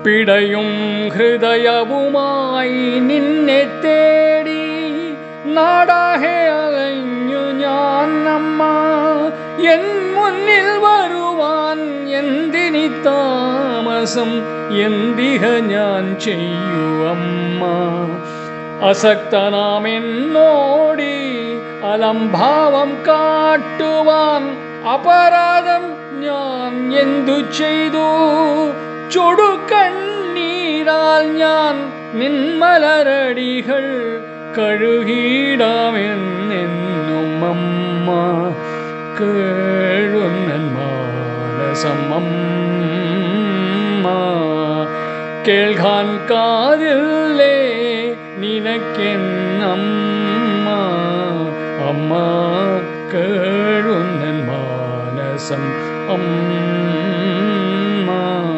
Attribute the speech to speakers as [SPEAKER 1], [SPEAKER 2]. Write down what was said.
[SPEAKER 1] പിടയും ഹൃദയവുമായി നിന്നെ തേടി നാടാകെ അലഞ്ഞു ഞാൻ അമ്മ. എൻ മുന്നിൽ വരുവാൻ എന്തിനി താമസം, എന്തിഹ ഞാൻ ചെയ്യൂ അമ്മ. അസക്തനാമെന്നോടി അലംഭാവം കാട്ടുവാൻ അപരാധം ഞാൻ എന്തു ചെയ്തു? ചുടുകണ്ണീരാൽ ഞാൻ നിന്മലരടികൾ കഴുകിടാമെന്നെന്നും അമ്മ. കേഴുന്നൻ മാനസം അമ്മ. കേൾക്കാൻ കാതില്ലേ നിനക്കെന്നമ്മ. അമ്മ കേഴുന്നൻ മാനസം അമ്മ.